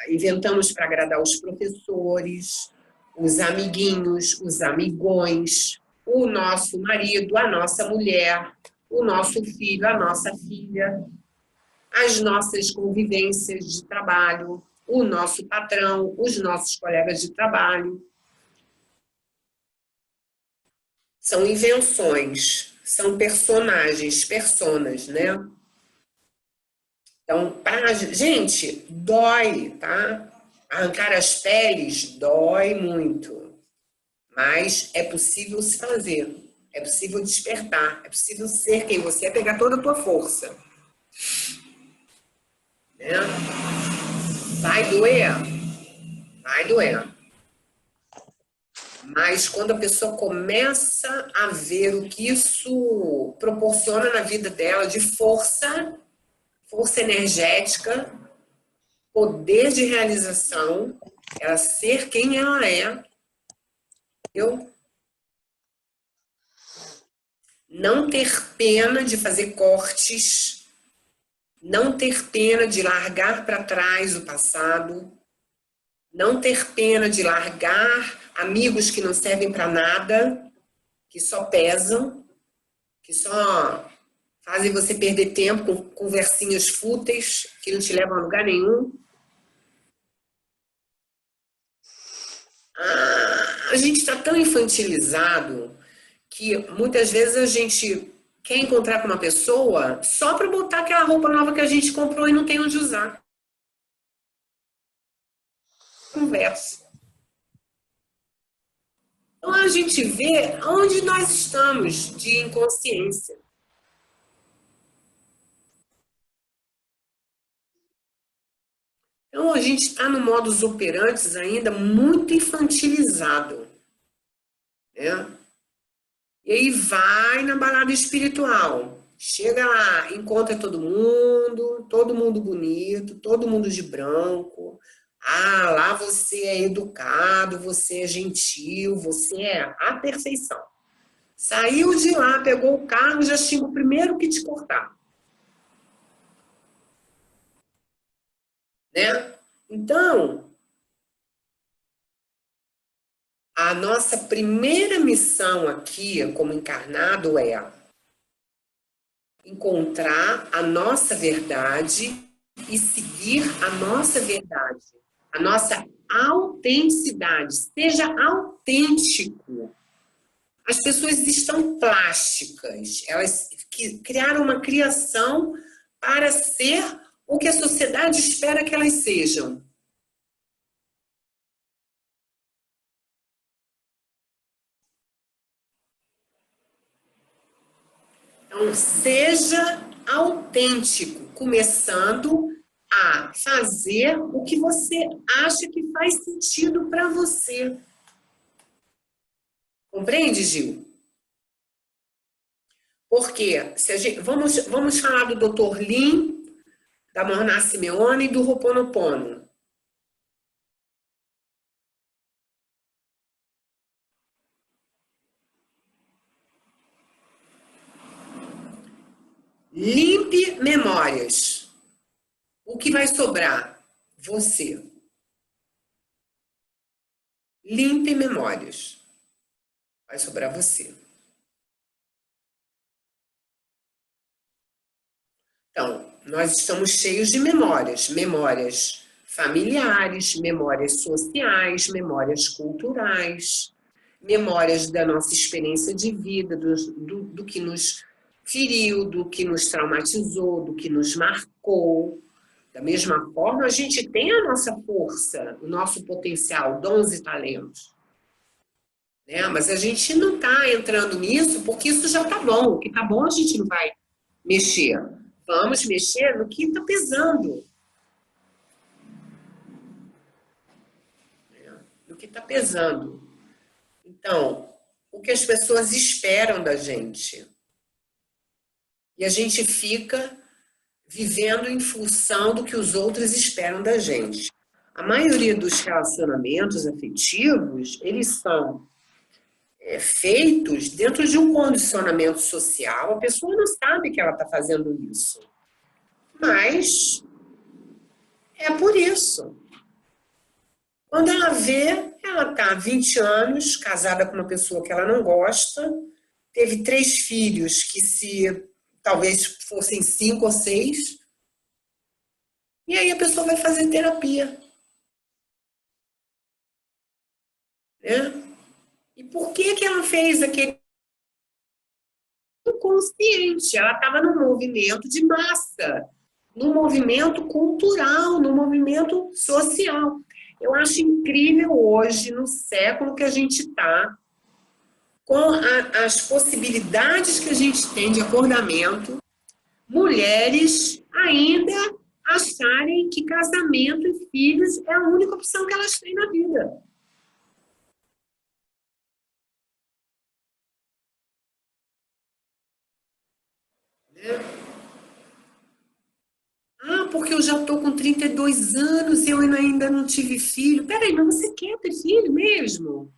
inventamos para agradar os professores, os amiguinhos, os amigões, o nosso marido, a nossa mulher, o nosso filho, a nossa filha, as nossas convivências de trabalho, o nosso patrão, os nossos colegas de trabalho. São invenções, são personagens, personas, né? Então, gente, dói, tá? Arrancar as peles dói muito, mas é possível se fazer, é possível despertar, é possível ser quem você é, pegar toda a tua força. Né? Vai doer? Vai doer. Mas quando a pessoa começa a ver o que isso proporciona na vida dela de força energética, poder de realização, ela ser quem ela é, eu não ter pena de fazer cortes, não ter pena de largar para trás o passado, não ter pena de largar amigos que não servem para nada, que só pesam, que só fazem você perder tempo com conversinhas fúteis, que não te levam a lugar nenhum. A gente está tão infantilizado que muitas vezes a gente quer encontrar com uma pessoa só para botar aquela roupa nova que a gente comprou e não tem onde usar. Conversa. Então a gente vê onde nós estamos de inconsciência. Então a gente está no modus operandi ainda muito infantilizado. Né? E aí vai na balada espiritual. Chega lá, encontra todo mundo bonito, todo mundo de branco. Ah, lá você é educado, você é gentil, você é a perfeição. Saiu de lá, pegou o carro, já xinga o primeiro que te cortar. Né? Então, a nossa primeira missão aqui, como encarnado, é encontrar a nossa verdade e seguir a nossa verdade, a nossa autenticidade. Seja autêntico. As pessoas estão plásticas, elas criaram uma criação para ser o que a sociedade espera que elas sejam. Então, seja autêntico, começando a fazer o que você acha que faz sentido para você. Compreende, Gil? Porque vamos falar do Dr. Lin, da Morná Simeone e do Ho'oponopono. Limpe memórias. O que vai sobrar? Você. Limpe memórias. Vai sobrar você. Então, nós estamos cheios de memórias. Memórias familiares, memórias sociais, memórias culturais, memórias da nossa experiência de vida, do que nos feriu, do que nos traumatizou, do que nos marcou. Da mesma forma, a gente tem a nossa força, o nosso potencial, dons e talentos. Né? Mas a gente não está entrando nisso porque isso já está bom. O que está bom a gente não vai mexer. Vamos mexer no que está pesando. que está pesando. Então, o que as pessoas esperam da gente. E a gente fica vivendo em função do que os outros esperam da gente. A maioria dos relacionamentos afetivos, eles são feitos dentro de um condicionamento social. A pessoa não sabe que ela está fazendo isso. Mas é por isso. Quando ela vê, ela está há 20 anos, casada com uma pessoa que ela não gosta, teve 3 filhos que se talvez fossem 5 ou 6, e aí a pessoa vai fazer terapia. Né? E por que que ela fez aquele inconsciente? Ela estava num movimento de massa, num movimento cultural, num movimento social. Eu acho incrível hoje, no século que a gente está, com as possibilidades que a gente tem de acordamento, mulheres ainda acharem que casamento e filhos é a única opção que elas têm na vida. Né? Ah, porque eu já estou com 32 anos e eu ainda não tive filho. Peraí, mas você quer ter filho mesmo?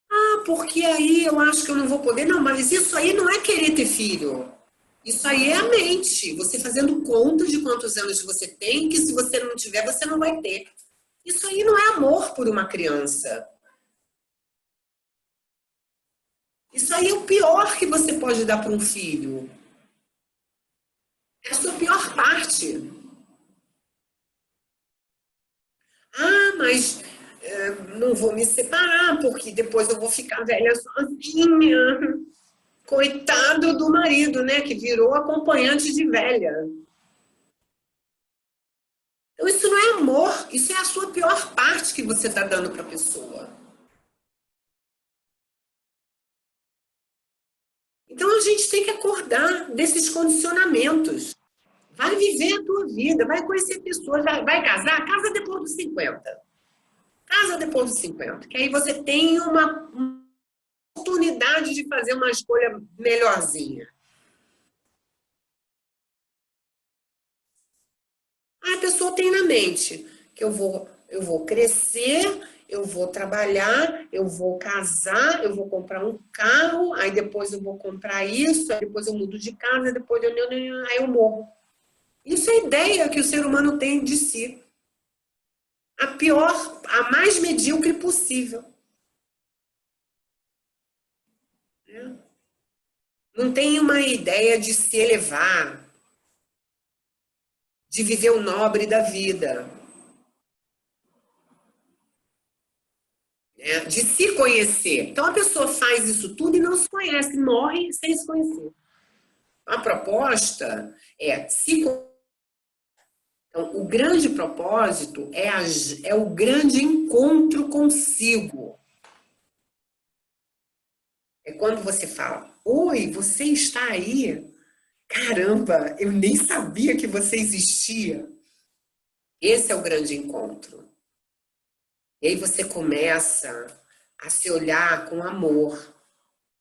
Ah, porque aí eu acho que eu não vou poder. Não, mas isso aí não é querer ter filho. Isso aí é a mente. Você fazendo conta de quantos anos você tem, que se você não tiver, você não vai ter. Isso aí não é amor por uma criança. Isso aí é o pior que você pode dar para um filho. É a sua pior parte. Ah, mas não vou me separar, porque depois eu vou ficar velha sozinha. Coitado do marido, né? Que virou acompanhante de velha. Então, isso não é amor, isso é a sua pior parte que você está dando para a pessoa. Então, a gente tem que acordar desses condicionamentos. Vai viver a tua vida, vai conhecer pessoas, vai casar, casa depois dos 50. Casa depois dos 50, que aí você tem uma oportunidade de fazer uma escolha melhorzinha. A pessoa tem na mente que eu vou crescer, eu vou trabalhar, eu vou casar, eu vou comprar um carro, aí depois eu vou comprar isso, aí depois eu mudo de casa, depois aí eu morro. Isso é a ideia que o ser humano tem de si. A pior, a mais medíocre possível. Né? Não tem uma ideia de se elevar, de viver o nobre da vida, né? De se conhecer. Então a pessoa faz isso tudo e não se conhece, morre sem se conhecer. A proposta é se. Então, o grande propósito é o grande encontro consigo. É quando você fala: Oi, você está aí? Caramba, eu nem sabia que você existia. Esse é o grande encontro. E aí você começa a se olhar com amor.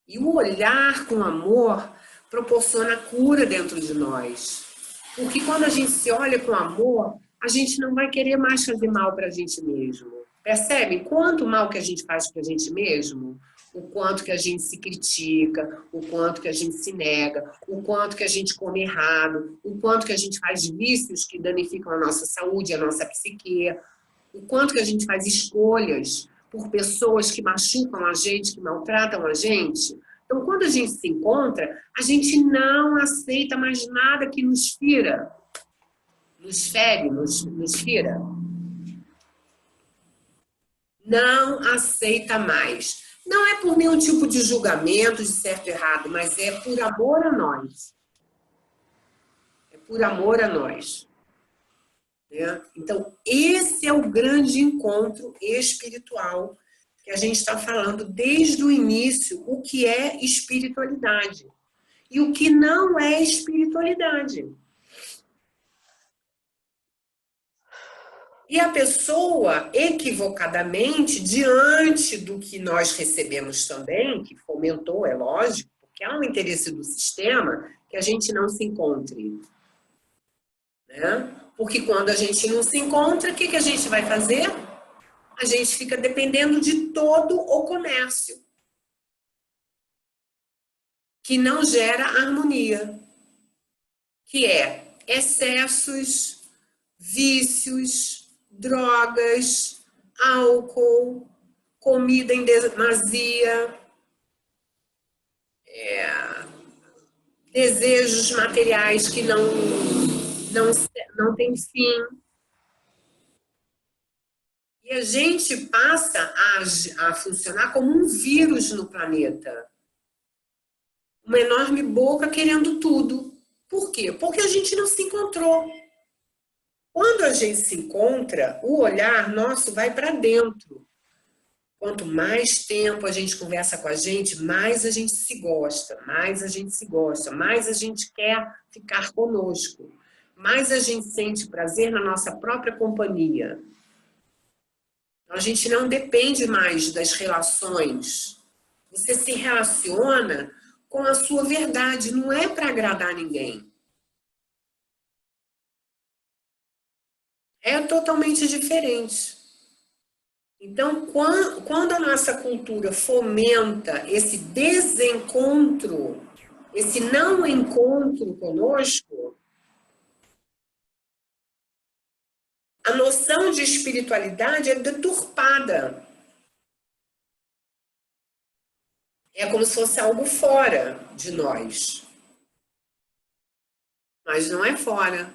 E o olhar com amor proporciona cura dentro de nós. Porque quando a gente se olha com amor, a gente não vai querer mais fazer mal para a gente mesmo. Percebe? Quanto mal que a gente faz para a gente mesmo, o quanto que a gente se critica, o quanto que a gente se nega, o quanto que a gente come errado, o quanto que a gente faz vícios que danificam a nossa saúde, a nossa psique, o quanto que a gente faz escolhas por pessoas que machucam a gente, que maltratam a gente. Então, quando a gente se encontra, a gente não aceita mais nada que nos fira, nos fere, nos fira. Não aceita mais. Não é por nenhum tipo de julgamento de certo e errado, mas é por amor a nós. É por amor a nós. Né? Então, esse é o grande encontro espiritual que a gente está falando desde o início, o que é espiritualidade e o que não é espiritualidade. E a pessoa, equivocadamente, diante do que nós recebemos também, que fomentou, é lógico, porque há um interesse do sistema que a gente não se encontre, né? Porque quando a gente não se encontra, o que que a gente vai fazer? A gente fica dependendo de todo o comércio, que não gera harmonia, que é excessos, vícios, drogas, álcool, comida em demasia, desejos materiais que não, não têm fim. E a gente passa a funcionar como um vírus no planeta. Uma enorme boca querendo tudo. Por quê? Porque a gente não se encontrou. Quando a gente se encontra, o olhar nosso vai para dentro. Quanto mais tempo a gente conversa com a gente, mais a gente se gosta, mais a gente se gosta, mais a gente quer ficar conosco, mais a gente sente prazer na nossa própria companhia. A gente não depende mais das relações. Você se relaciona com a sua verdade, não é para agradar ninguém. É totalmente diferente. Então, quando a nossa cultura fomenta esse desencontro, esse não encontro conosco, a noção de espiritualidade é deturpada. É como se fosse algo fora de nós. Mas não é fora.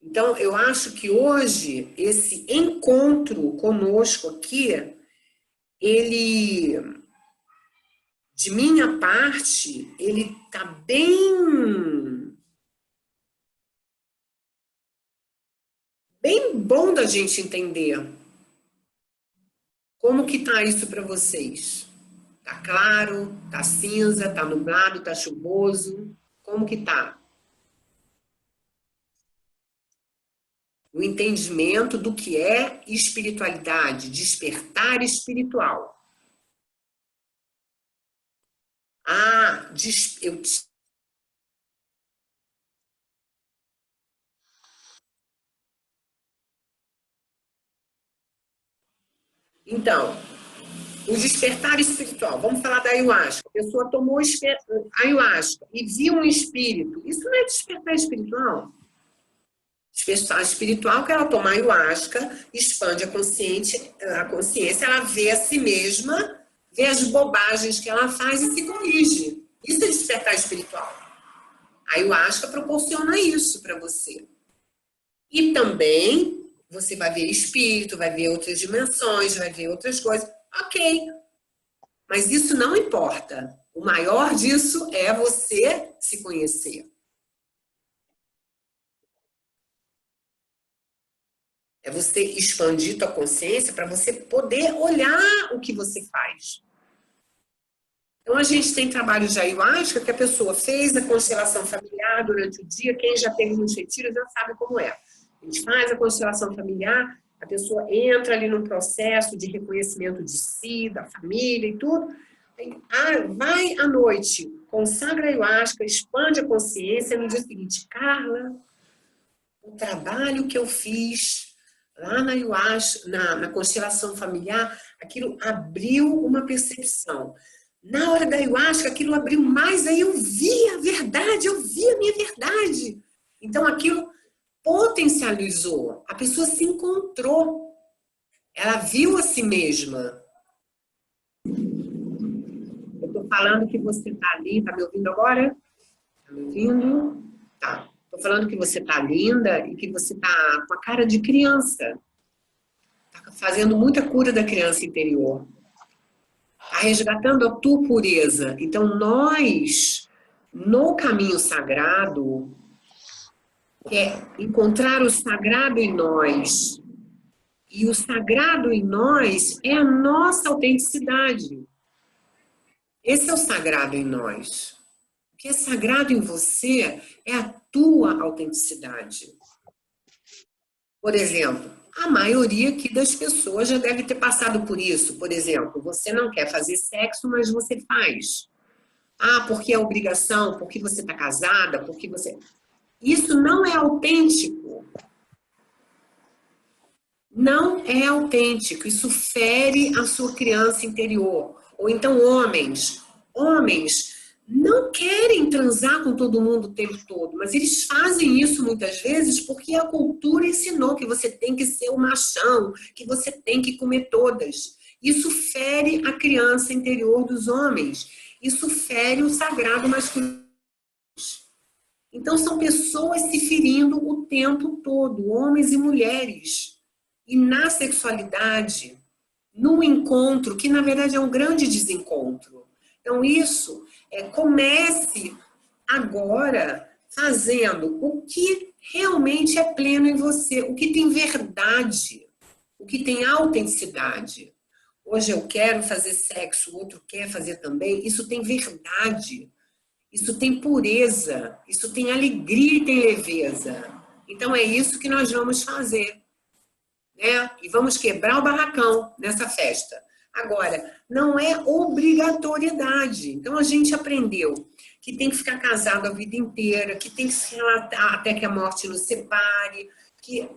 Então, eu acho que hoje, esse encontro conosco aqui, ele, de minha parte, ele está bem bom da gente entender. Como que tá isso para vocês? Tá claro? Tá cinza? Tá nublado? Tá chuvoso? Como que tá? O entendimento do que é espiritualidade, despertar espiritual. Ah, eu... Então, o despertar espiritual. Vamos falar da ayahuasca. A pessoa tomou ayahuasca e viu um espírito. Isso não é despertar espiritual? Despertar espiritual que ela toma ayahuasca, expande a consciência, ela vê a si mesma, vê as bobagens que ela faz e se corrige. Isso é despertar espiritual. A ayahuasca proporciona isso para você. E também você vai ver espírito, vai ver outras dimensões, vai ver outras coisas. Ok, mas isso não importa. O maior disso é você se conhecer. É você expandir tua consciência para você poder olhar o que você faz. Então, a gente tem trabalhos de ayahuasca que a pessoa fez a constelação familiar durante o dia. Quem já teve nos retiros já sabe como é. A gente faz a constelação familiar, a pessoa entra ali num processo de reconhecimento de si, da família e tudo. Vai à noite, consagra a ayahuasca, expande a consciência. No dia seguinte, Carla, o trabalho que eu fiz lá na ayahuasca, na constelação familiar, aquilo abriu uma percepção. Na hora da ayahuasca, aquilo abriu mais, aí eu vi a verdade, eu vi a minha verdade. Então, aquilo potencializou. A pessoa se encontrou. Ela viu a si mesma. Eu estou falando que você está ali, está me ouvindo agora? Está me ouvindo? Tá. Estou falando que você está linda e que você está com a cara de criança. Está fazendo muita cura da criança interior. Está resgatando a tua pureza. Então, nós, no caminho sagrado, é encontrar o sagrado em nós. E o sagrado em nós é a nossa autenticidade. Esse é o sagrado em nós. O que é sagrado em você é a tua autenticidade. Por exemplo, a maioria aqui das pessoas já deve ter passado por isso. Por exemplo, você não quer fazer sexo, mas você faz. Ah, porque é obrigação, porque você está casada, porque você. Isso não é autêntico. Não é autêntico. Isso fere a sua criança interior. Ou então, homens não querem transar com todo mundo o tempo todo, mas eles fazem isso muitas vezes porque a cultura ensinou que você tem que ser o machão, que você tem que comer todas. Isso fere a criança interior dos homens. Isso fere o sagrado masculino. Então, são pessoas se ferindo o tempo todo, homens e mulheres. E na sexualidade, no encontro, que na verdade é um grande desencontro. Então, isso comece agora fazendo o que realmente é pleno em você, o que tem verdade, o que tem autenticidade. Hoje eu quero fazer sexo, o outro quer fazer também. Isso tem verdade, isso tem pureza, isso tem alegria e tem leveza. Então é isso que nós vamos fazer, né? E vamos quebrar o barracão nessa festa. Agora, não é obrigatoriedade. Então a gente aprendeu que tem que ficar casado a vida inteira, que tem que se relatar até que a morte nos separe, que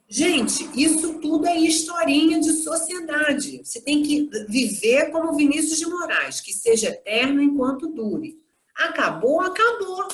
gente, isso tudo é historinha de sociedade. Você tem que viver como Vinícius de Moraes, que seja eterno enquanto dure. Acabou, acabou.